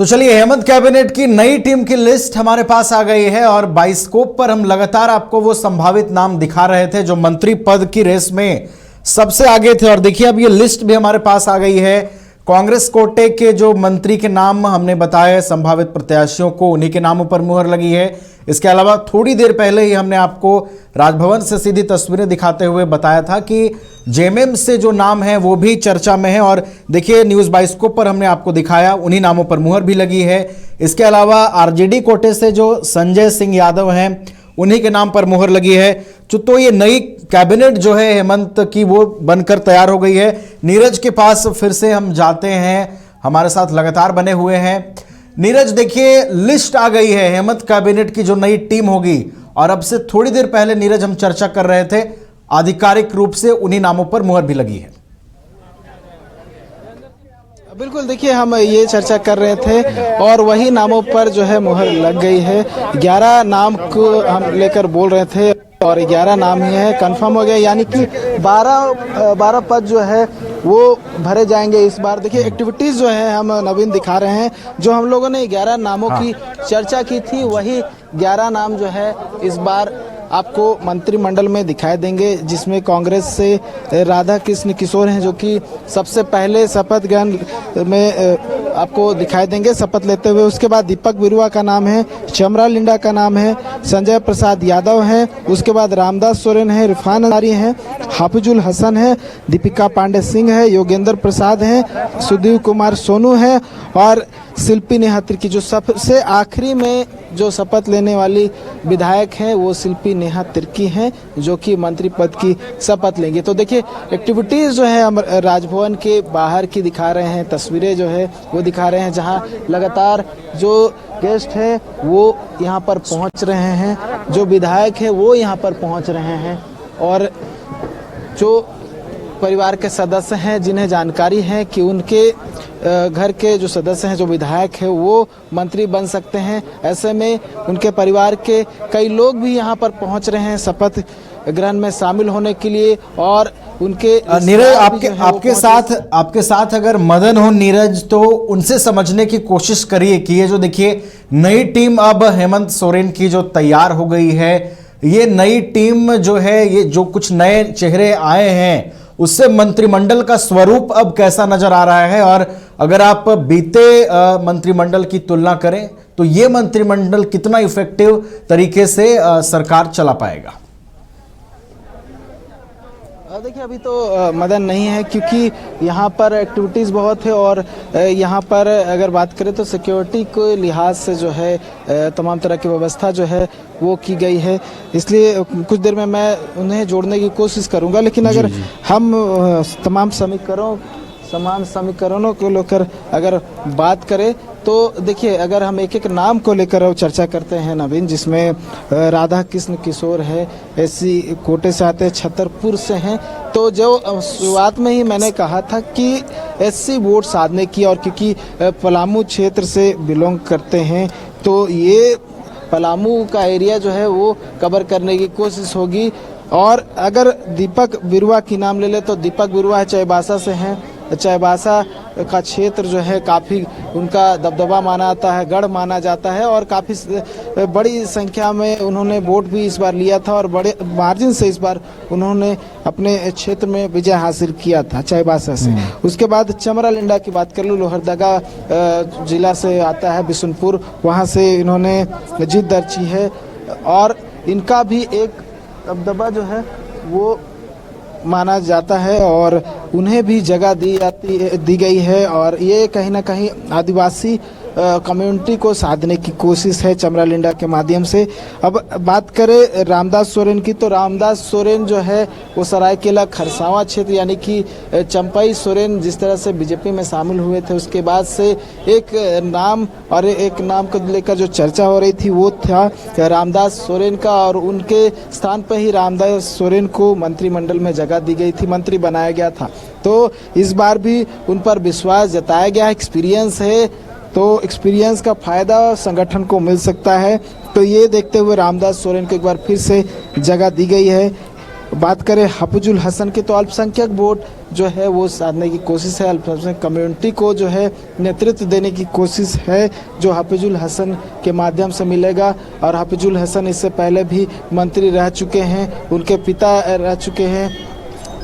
तो चलिए, हेमंत कैबिनेट की नई टीम की लिस्ट हमारे पास आ गई है और बाइस्कोप पर हम लगातार आपको वो संभावित नाम दिखा रहे थे जो मंत्री पद की रेस में सबसे आगे थे। और देखिए, अब ये लिस्ट भी हमारे पास आ गई है। कांग्रेस कोटे के जो मंत्री के नाम हमने बताए संभावित प्रत्याशियों को, उन्हीं के नामों पर मुहर लगी है। इसके अलावा थोड़ी देर पहले ही हमने आपको राजभवन से सीधी तस्वीरें दिखाते हुए बताया था कि जेएमएम से जो नाम है वो भी चर्चा में है। और देखिए, न्यूज़ बाइस्कोप पर हमने आपको दिखाया, उन्हीं नामों पर मुहर भी लगी है। इसके अलावा आरजेडी कोटे से जो संजय सिंह यादव हैं, उन्हीं के नाम पर मुहर लगी है। तो ये नई कैबिनेट जो है हेमंत की, वो बनकर तैयार हो गई है। नीरज के पास फिर से हम जाते हैं, हमारे साथ लगातार बने हुए हैं। नीरज, देखिए लिस्ट आ गई है हेमंत कैबिनेट की जो नई टीम होगी, और अब से थोड़ी देर पहले नीरज हम चर्चा कर रहे थे, आधिकारिक रूप से उन्हीं नामों पर मुहर भी लगी है। बिल्कुल, देखिए हम ये चर्चा कर रहे थे और वही नामों पर जो है मुहर लग गई है। 11 नाम को हम लेकर बोल रहे थे और 11 नाम ही है, कंफर्म हो गया। यानी कि 12 पद जो है वो भरे जाएंगे इस बार। देखिए एक्टिविटीज़ जो है हम नवीन दिखा रहे हैं, जो हम लोगों ने 11 नामों की चर्चा की थी, वही 11 नाम जो है इस बार आपको मंत्रिमंडल में दिखाई देंगे, जिसमें कांग्रेस से राधा कृष्ण किशोर हैं जो कि सबसे पहले शपथ ग्रहण में आपको दिखाई देंगे शपथ लेते हुए। उसके बाद दीपक बिरुआ का नाम है, चमरा लिंडा का नाम है, संजय प्रसाद यादव हैं, उसके बाद रामदास सोरेन है, इरफान अंसारी हैं, हाफिजुल हसन है, दीपिका पांडे सिंह है, योगेंद्र प्रसाद हैं, सुधीर कुमार सोनू है और शिल्पी नेहा तिर्की। जो सबसे आखिरी में जो शपथ लेने वाली विधायक है वो शिल्पी नेहा तिर्की हैं, जो कि मंत्री पद की शपथ लेंगे। तो देखिए एक्टिविटीज़ जो है हम राजभवन के बाहर की दिखा रहे हैं, तस्वीरें जो है वो दिखा रहे हैं, जहां लगातार जो गेस्ट है वो यहाँ पर पहुँच रहे हैं, जो विधायक है वो यहाँ पर पहुँच रहे हैं और जो परिवार के सदस्य हैं जिन्हें जानकारी है कि उनके घर के जो सदस्य हैं, जो विधायक है, वो मंत्री बन सकते हैं। ऐसे में उनके परिवार के कई लोग भी यहाँ पर पहुँच रहे हैं शपथ ग्रहण में शामिल होने के लिए। और उनके नीरज, आपके साथ अगर मदन हो नीरज, तो उनसे समझने की कोशिश करिए कि ये जो देखिए नई टीम अब हेमंत सोरेन की जो तैयार हो गई है, ये नई टीम जो है, ये जो कुछ नए चेहरे आए हैं, उससे मंत्रिमंडल का स्वरूप अब कैसा नजर आ रहा है। और अगर आप बीते मंत्रिमंडल की तुलना करें तो ये मंत्रिमंडल कितना इफेक्टिव तरीके से सरकार चला पाएगा? देखिए अभी तो मदन नहीं है, क्योंकि यहाँ पर एक्टिविटीज़ बहुत है और यहाँ पर अगर बात करें तो सिक्योरिटी के लिहाज से जो है तमाम तरह की व्यवस्था जो है वो की गई है। इसलिए कुछ देर में मैं उन्हें जोड़ने की कोशिश करूँगा। लेकिन अगर हम तमाम समीकरणों को लेकर अगर बात करें तो देखिए, अगर हम एक एक नाम को लेकर चर्चा करते हैं नवीन, जिसमें राधा कृष्ण किशोर है, एससी कोटे से आते हैं, छतरपुर से हैं। तो जो शुरुआत में ही मैंने कहा था कि एससी वोट साधने की, और क्योंकि पलामू क्षेत्र से बिलोंग करते हैं तो ये पलामू का एरिया जो है वो कवर करने की कोशिश होगी। और अगर दीपक बिरुआ की नाम ले ले तो दीपक बिरुआ चाईबासा से हैं। चाईबासा का क्षेत्र जो है काफ़ी उनका दबदबा माना जाता है, गढ़ माना जाता है और काफ़ी बड़ी संख्या में उन्होंने वोट भी इस बार लिया था और बड़े मार्जिन से इस बार उन्होंने अपने क्षेत्र में विजय हासिल किया था चाईबासा से। उसके बाद चमरा लिंडा की बात कर लूँ, लोहरदगा जिला से आता है, बिशुनपुर, वहाँ से इन्होंने जीत दर्ज की है और इनका भी एक दबदबा जो है वो माना जाता है और उन्हें भी जगह दी गई है। और ये कहीं ना कहीं आदिवासी कम्युनिटी को साधने की कोशिश है चमरा लिंडा के माध्यम से। अब बात करें रामदास सोरेन की, तो रामदास सोरेन जो है वो सरायकेला खरसावां क्षेत्र, यानी कि चंपई सोरेन जिस तरह से बीजेपी में शामिल हुए थे, उसके बाद से एक नाम को लेकर जो चर्चा हो रही थी वो था रामदास सोरेन का, और उनके स्थान पर ही रामदास सोरेन को मंत्रिमंडल में जगह दी गई थी, मंत्री बनाया गया था। तो इस बार भी उन पर विश्वास जताया गया, एक्सपीरियंस है, तो एक्सपीरियंस का फायदा संगठन को मिल सकता है। तो ये देखते हुए रामदास सोरेन को एक बार फिर से जगह दी गई है। बात करें हाफिजुल हसन की, तो अल्पसंख्यक वोट जो है वो साधने की कोशिश है। अल्पसंख्यक कम्युनिटी को जो है नेतृत्व देने की कोशिश है जो हाफिजुल हसन के माध्यम से मिलेगा। और हाफिजुल हसन इससे पहले भी मंत्री रह चुके हैं, उनके पिता रह चुके हैं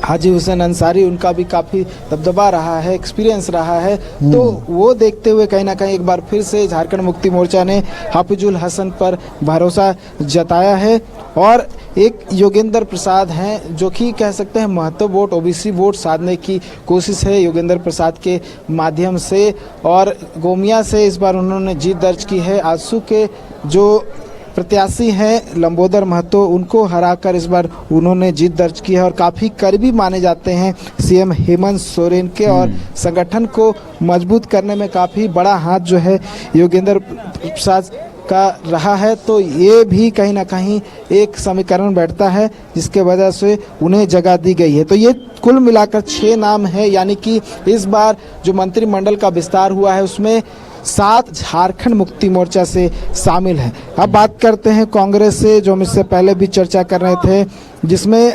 हाजी हुसैन अंसारी, उनका भी काफ़ी दबदबा रहा है, एक्सपीरियंस रहा है। तो वो देखते हुए कहीं ना कहीं एक बार फिर से झारखंड मुक्ति मोर्चा ने हाफिजुल हसन पर भरोसा जताया है। और एक योगेंद्र प्रसाद हैं जो कि कह सकते हैं महत्व वोट, ओबीसी वोट साधने की कोशिश है योगेंद्र प्रसाद के माध्यम से। और गोमिया से इस बार उन्होंने जीत दर्ज की है। आजसू के जो प्रत्याशी हैं लंबोदर महतो, उनको हराकर इस बार उन्होंने जीत दर्ज की है और काफ़ी करीबी माने जाते हैं सीएम हेमंत सोरेन के। और संगठन को मजबूत करने में काफ़ी बड़ा हाथ जो है योगेंद्र प्रसाद का रहा है। तो ये भी कहीं ना कहीं एक समीकरण बैठता है जिसके वजह से उन्हें जगह दी गई है। तो ये कुल मिलाकर 6 नाम है, यानी कि इस बार जो मंत्रिमंडल का विस्तार हुआ है उसमें 7 झारखंड मुक्ति मोर्चा से शामिल हैं। अब बात करते हैं कांग्रेस से, जो हम इससे पहले भी चर्चा कर रहे थे, जिसमें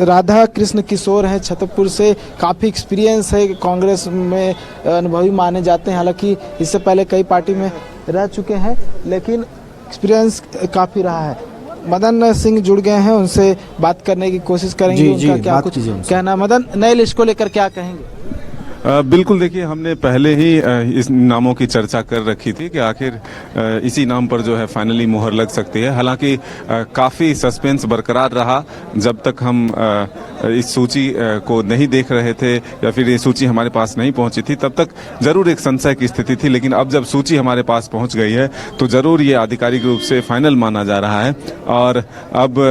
राधा कृष्ण किशोर है छतरपुर से, काफ़ी एक्सपीरियंस है, कांग्रेस में अनुभवी माने जाते हैं। हालांकि इससे पहले कई पार्टी में रह चुके हैं लेकिन एक्सपीरियंस काफ़ी रहा है। मदन सिंह जुड़ गए हैं, उनसे बात करने की कोशिश करेंगे। उनका क्या कुछ कहना। मदन, नए लिस्ट को लेकर क्या कहेंगे? बिल्कुल, देखिए हमने पहले ही इस नामों की चर्चा कर रखी थी कि आखिर इसी नाम पर जो है फाइनली मुहर लग सकती है। हालांकि काफ़ी सस्पेंस बरकरार रहा जब तक हम इस सूची को नहीं देख रहे थे या फिर ये सूची हमारे पास नहीं पहुंची थी, तब तक जरूर एक संशय की स्थिति थी। लेकिन अब जब सूची हमारे पास पहुंच गई है तो ज़रूर ये आधिकारिक रूप से फाइनल माना जा रहा है। और अब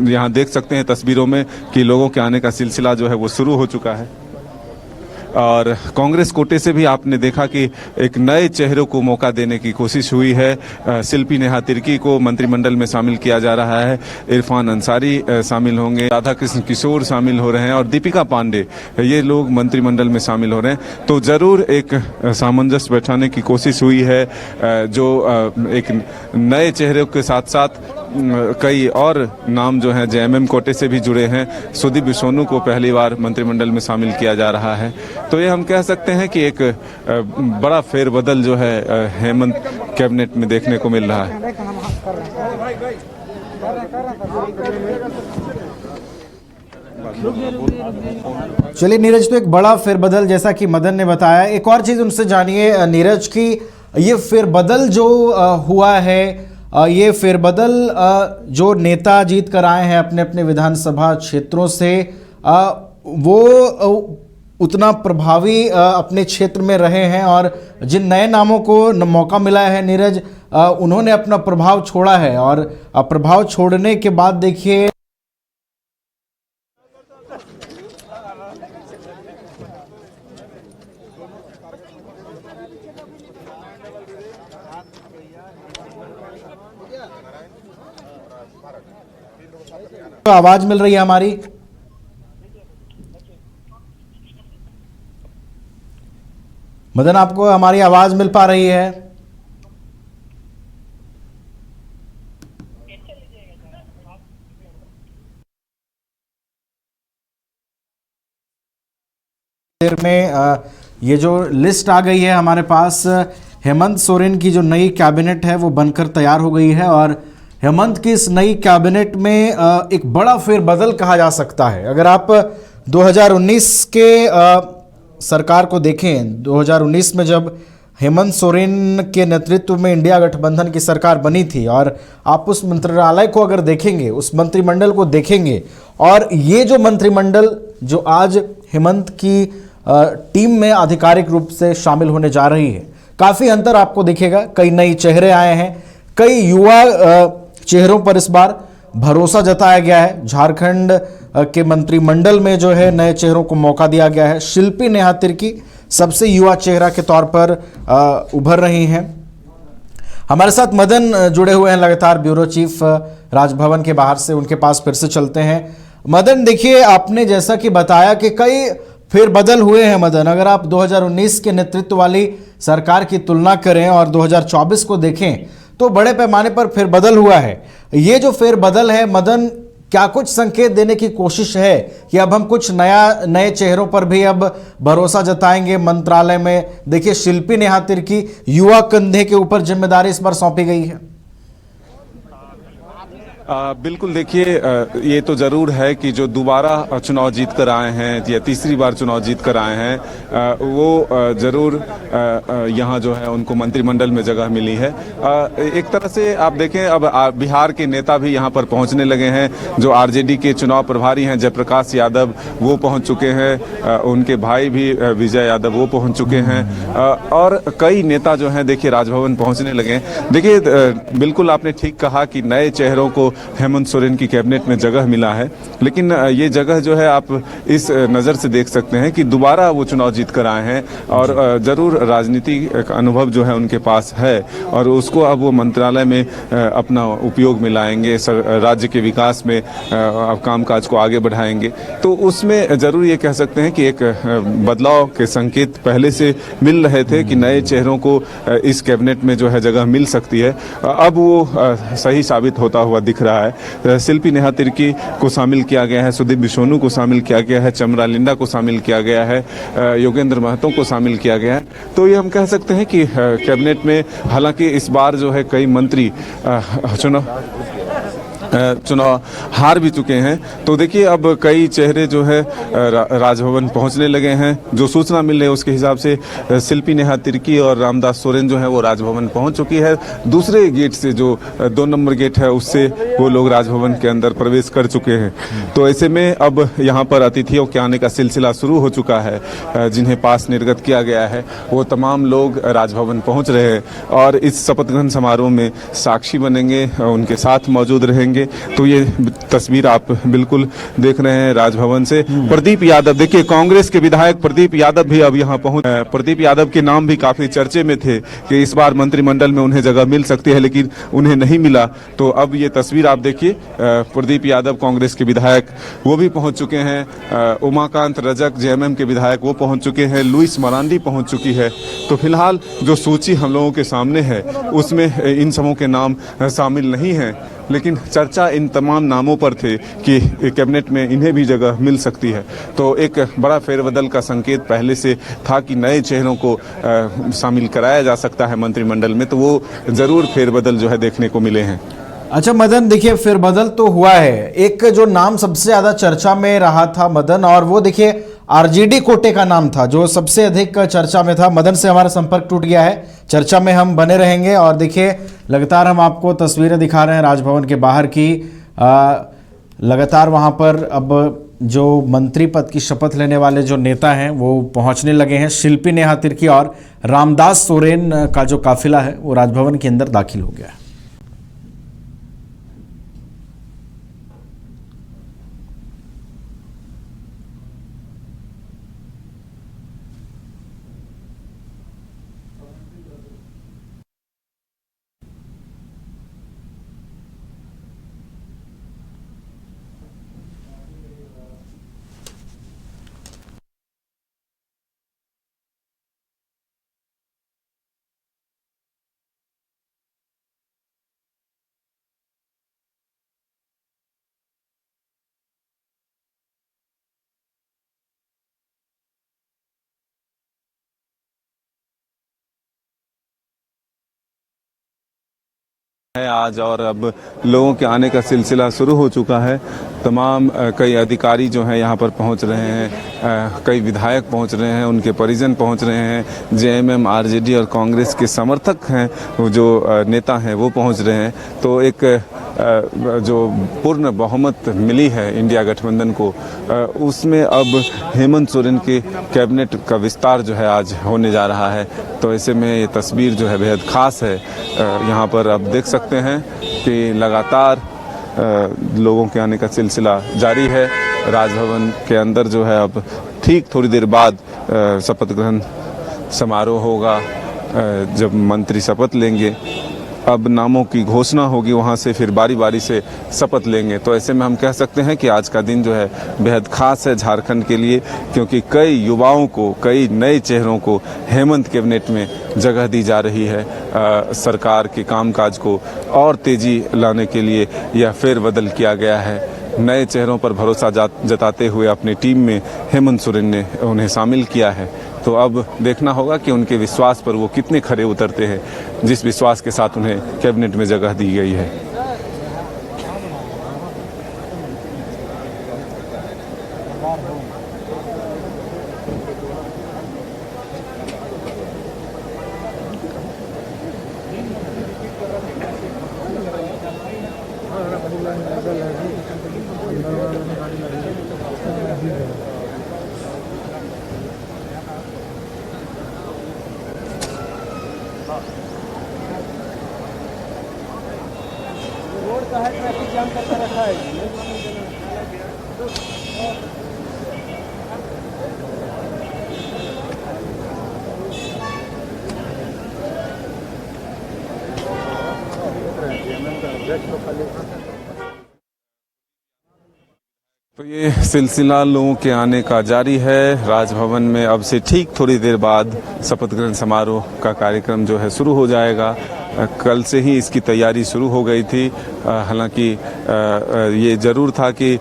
यहाँ देख सकते हैं तस्वीरों में कि लोगों के आने का सिलसिला जो है वो शुरू हो चुका है। और कांग्रेस कोटे से भी आपने देखा कि एक नए चेहरों को मौका देने की कोशिश हुई है। शिल्पी नेहा तिर्की को मंत्रिमंडल में शामिल किया जा रहा है, इरफान अंसारी शामिल होंगे, राधा कृष्ण किशोर शामिल हो रहे हैं और दीपिका पांडे, ये लोग मंत्रिमंडल में शामिल हो रहे हैं। तो ज़रूर एक सामंजस्य बैठाने की कोशिश हुई है, जो एक नए चेहरे के साथ साथ कई और नाम जो हैं जेएमएम कोटे से भी जुड़े हैं। सुदीप सोनू को पहली बार मंत्रिमंडल में शामिल किया जा रहा है। तो ये हम कह सकते हैं कि एक बड़ा फेरबदल जो है हेमंत कैबिनेट में देखने को मिल रहा है। चलिए नीरज, तो एक बड़ा फेरबदल जैसा कि मदन ने बताया। एक और चीज उनसे जानिए नीरज की ये फेरबदल जो हुआ है, ये फेरबदल जो नेता जीत कर आए हैं अपने अपने विधानसभा क्षेत्रों से, वो उतना प्रभावी अपने क्षेत्र में रहे हैं और जिन नए नामों को मौका मिला है नीरज, उन्होंने अपना प्रभाव छोड़ा है। और प्रभाव छोड़ने के बाद देखिए आवाज मिल रही है हमारी। मदन, आपको हमारी आवाज मिल पा रही है? देर में ये जो लिस्ट आ गई है हमारे पास, हेमंत सोरेन की जो नई कैबिनेट है वो बनकर तैयार हो गई है। और हेमंत की इस नई कैबिनेट में एक बड़ा फेरबदल कहा जा सकता है। अगर आप 2019 के सरकार को देखें, 2019 में जब हेमंत सोरेन के नेतृत्व में इंडिया गठबंधन की सरकार बनी थी, और आप उस मंत्रालय को अगर देखेंगे, उस मंत्रिमंडल को देखेंगे, और ये जो मंत्रिमंडल जो आज हेमंत की टीम में आधिकारिक रूप से शामिल होने जा रही है, काफ़ी अंतर आपको दिखेगा। कई नए चेहरे आए हैं, कई युवा चेहरों पर इस बार भरोसा जताया गया है। झारखंड के मंत्रिमंडल में जो है नए चेहरों को मौका दिया गया है। शिल्पी नेहा तिर्की सबसे युवा चेहरा के तौर पर उभर रही हैं। हमारे साथ मदन जुड़े हुए हैं लगातार, ब्यूरो चीफ राजभवन के बाहर से, उनके पास फिर से चलते हैं। मदन, देखिए आपने जैसा कि बताया कि कई फेरबदल हुए हैं। मदन, अगर आप 2019 के नेतृत्व वाली सरकार की तुलना करें और 2024 को देखें तो बड़े पैमाने पर फेरबदल हुआ है। ये जो फेरबदल है मदन, क्या कुछ संकेत देने की कोशिश है कि अब हम कुछ नए चेहरों पर भी अब भरोसा जताएंगे मंत्रालय में? देखिए, शिल्पी नेहा तिर्की युवा कंधे के ऊपर जिम्मेदारी इस बार सौंपी गई है। बिल्कुल, देखिए ये तो जरूर है कि जो दोबारा चुनाव जीत कर आए हैं या तीसरी बार चुनाव जीत कर आए हैं वो जरूर यहाँ जो है उनको मंत्रिमंडल में जगह मिली है। एक तरह से आप देखें, अब बिहार के नेता भी यहाँ पर पहुँचने लगे हैं। जो आरजेडी के चुनाव प्रभारी हैं जयप्रकाश यादव, वो पहुँच चुके हैं। उनके भाई भी विजय यादव, वो पहुँच चुके हैं। और कई नेता जो हैं देखिए राजभवन पहुँचने लगे हैं। देखिए बिल्कुल आपने ठीक कहा कि नए चेहरों को हेमंत सोरेन की कैबिनेट में जगह मिला है, लेकिन ये जगह जो है आप इस नज़र से देख सकते हैं कि दोबारा वो चुनाव जीत कर आए हैं और ज़रूर राजनीतिक अनुभव जो है उनके पास है और उसको अब वो मंत्रालय में अपना उपयोग में लाएंगे, राज्य के विकास में कामकाज को आगे बढ़ाएंगे। तो उसमें ज़रूर ये कह सकते हैं कि एक बदलाव के संकेत पहले से मिल रहे थे कि नए चेहरों को इस कैबिनेट में जो है जगह मिल सकती है। अब वो सही साबित होता हुआ दिख रहा है। शिल्पी नेहा तिर्की को शामिल किया गया है, सुदीप बिशोनू को शामिल किया गया है, चमरा लिंडा को शामिल किया गया है, योगेंद्र महतो को शामिल किया गया है। तो ये हम कह सकते हैं कि कैबिनेट में हालांकि इस बार जो है कई मंत्री चुनाव हार भी चुके हैं। तो देखिए अब कई चेहरे जो है राजभवन पहुंचने लगे हैं। जो सूचना मिल रही है उसके हिसाब से शिल्पी नेहा तिर्की और रामदास सोरेन जो है वो राजभवन पहुंच चुकी है। दूसरे गेट से जो 2 नंबर गेट है उससे वो लोग राजभवन के अंदर प्रवेश कर चुके हैं। तो ऐसे में अब यहाँ पर अतिथियों के आने का सिलसिला शुरू हो चुका है। जिन्हें पास निर्गत किया गया है वो तमाम लोग राजभवन पहुँच रहे हैं और इस शपथ ग्रहण समारोह में साक्षी बनेंगे, उनके साथ मौजूद रहेंगे। तो ये तस्वीर आप बिल्कुल देख रहे हैं राजभवन से। प्रदीप यादव, देखिए कांग्रेस के विधायक प्रदीप यादव भी अब यहाँ पहुंच। प्रदीप यादव के नाम भी काफी चर्चे में थे कि इस बार मंत्रिमंडल में उन्हें जगह मिल सकती है, लेकिन उन्हें नहीं मिला। तो अब ये तस्वीर आप देखिए, प्रदीप यादव कांग्रेस के विधायक वो भी पहुंच चुके हैं। उमाकांत रजक जेएमएम के विधायक वो पहुंच चुके हैं। लुइस मरांडी पहुंच चुकी है। तो फिलहाल जो सूची हम लोगों के सामने है उसमें इन सबों के नाम शामिल नहीं है, लेकिन चर्चा इन तमाम नामों पर थे कि कैबिनेट में इन्हें भी जगह मिल सकती है। तो एक बड़ा फेरबदल का संकेत पहले से था कि नए चेहरों को शामिल कराया जा सकता है मंत्रिमंडल में। तो वो जरूर फेरबदल जो है देखने को मिले हैं। अच्छा मदन, देखिए फेरबदल तो हुआ है। एक जो नाम सबसे ज्यादा चर्चा में रहा था मदन, और वो देखिए आरजेडी कोटे का नाम था जो सबसे अधिक चर्चा में था। मदन से हमारा संपर्क टूट गया है, चर्चा में हम बने रहेंगे। और देखिए लगातार हम आपको तस्वीरें दिखा रहे हैं राजभवन के बाहर की। लगातार वहां पर अब जो मंत्री पद की शपथ लेने वाले जो नेता हैं वो पहुंचने लगे हैं। शिल्पी नेहा तिर्की और रामदास सोरेन का जो काफिला है वो राजभवन के अंदर दाखिल हो गया है। है आज और अब लोगों के आने का सिलसिला शुरू हो चुका है। तमाम कई अधिकारी जो हैं यहाँ पर पहुँच रहे हैं, कई विधायक पहुँच रहे हैं, उनके परिजन पहुँच रहे हैं, जेएमएम, आरजेडी और कांग्रेस के समर्थक हैं, जो नेता हैं वो पहुँच रहे हैं। तो एक जो पूर्ण बहुमत मिली है इंडिया गठबंधन को, उसमें अब हेमंत सोरेन के कैबिनेट का विस्तार जो है आज होने जा रहा है। तो ऐसे में ये तस्वीर जो है बेहद ख़ास है। यहाँ पर आप देख सकते हैं कि लगातार लोगों के आने का सिलसिला जारी है। राजभवन के अंदर जो है अब ठीक थोड़ी देर बाद शपथ ग्रहण समारोह होगा। जब मंत्री शपथ लेंगे, अब नामों की घोषणा होगी, वहाँ से फिर बारी बारी से शपथ लेंगे। तो ऐसे में हम कह सकते हैं कि आज का दिन जो है बेहद ख़ास है झारखंड के लिए, क्योंकि कई युवाओं को, कई नए चेहरों को हेमंत कैबिनेट में जगह दी जा रही है। सरकार के कामकाज को और तेज़ी लाने के लिए यह फेरबदल किया गया है। नए चेहरों पर भरोसा जताते हुए अपनी टीम में हेमंत सोरेन ने उन्हें शामिल किया है। तो अब देखना होगा कि उनके विश्वास पर वो कितने खरे उतरते हैं, जिस विश्वास के साथ उन्हें कैबिनेट में जगह दी गई है। रोड का है, ट्रैफिक जाम करके रखा है। तो ये सिलसिला लोगों के आने का जारी है। राजभवन में अब से ठीक थोड़ी देर बाद शपथ ग्रहण समारोह का कार्यक्रम जो है शुरू हो जाएगा। कल से ही इसकी तैयारी शुरू हो गई थी। हालांकि ये ज़रूर था कि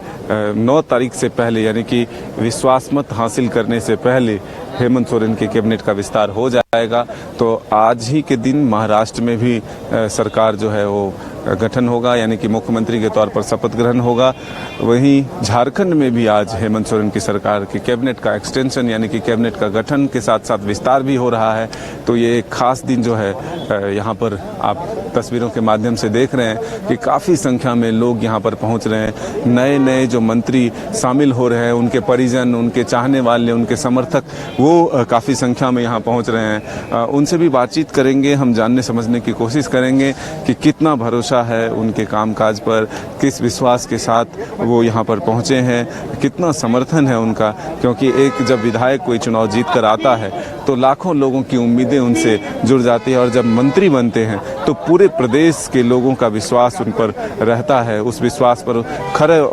9 तारीख से पहले, यानी कि विश्वास मत हासिल करने से पहले हेमंत सोरेन के कैबिनेट का विस्तार हो जाएगा। तो आज ही के दिन महाराष्ट्र में भी सरकार जो है वो गठन होगा, यानी कि मुख्यमंत्री के तौर पर शपथ ग्रहण होगा। वहीं झारखंड में भी आज हेमंत सोरेन की सरकार के कैबिनेट का एक्सटेंशन, यानी कि कैबिनेट का गठन के साथ साथ विस्तार भी हो रहा है। तो ये एक खास दिन जो है यहाँ पर आप तस्वीरों के माध्यम से देख रहे हैं कि काफ़ी संख्या में लोग यहाँ पर पहुँच रहे हैं। नए नए जो मंत्री शामिल हो रहे हैं, उनके परिजन, उनके चाहने वाले, उनके समर्थक, वो काफ़ी संख्या में यहाँ पहुँच रहे हैं। उनसे भी बातचीत करेंगे, हम जानने समझने की कोशिश करेंगे कि कितना भरोसा है उनके कामकाज पर, किस विश्वास के साथ वो यहाँ पर पहुँचे हैं, कितना समर्थन है उनका। क्योंकि एक जब विधायक कोई चुनाव जीत कर आता है तो लाखों लोगों की उम्मीदें उनसे जुड़ जाती है, और जब मंत्री बनते हैं तो पूरे प्रदेश के लोगों का विश्वास उन पर रहता है। उस विश्वास पर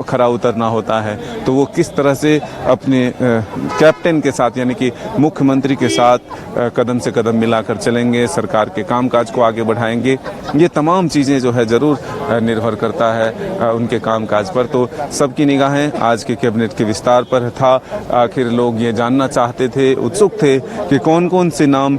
खरा उतरना होता है। तो वो किस तरह से अपने कैप्टन के साथ, यानी कि मुख्यमंत्री के साथ कदम से कदम मिलाकर चलेंगे, सरकार के कामकाज को आगे बढ़ाएंगे, ये तमाम चीज़ें जो है ज़रूर निर्भर करता है उनके कामकाज पर। तो सबकी निगाहें आज के कैबिनेट के विस्तार पर था। आखिर लोग ये जानना चाहते थे, उत्सुक थे कि कौन कौन से नाम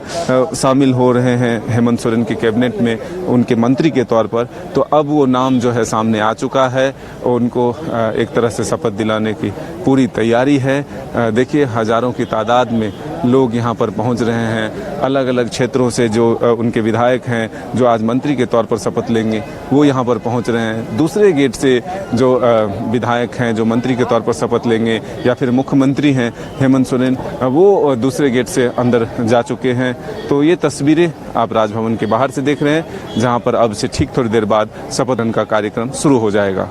शामिल हो रहे हैं हेमंत सोरेन के कैबिनेट में उनके मंत्री के तौर पर। तो अब वो नाम जो है सामने आ चुका है, उनको एक तरह से शपथ दिलाने की पूरी तैयारी है। देखिए, हज़ारों की तादाद में लोग यहाँ पर पहुँच रहे हैं। अलग अलग क्षेत्रों से जो उनके विधायक हैं, जो आज मंत्री के तौर पर शपथ लेंगे, वो यहाँ पर पहुँच रहे हैं। दूसरे गेट से जो विधायक हैं, जो मंत्री के तौर पर शपथ लेंगे, या फिर मुख्यमंत्री हैं हेमंत सोरेन, वो दूसरे गेट से अंदर जा चुके हैं। तो ये तस्वीरें आप राजभवन के बाहर से देख रहे हैं, जहाँ पर अब से ठीक थोड़ी देर बाद शपथ ग्रहण का कार्यक्रम शुरू हो जाएगा।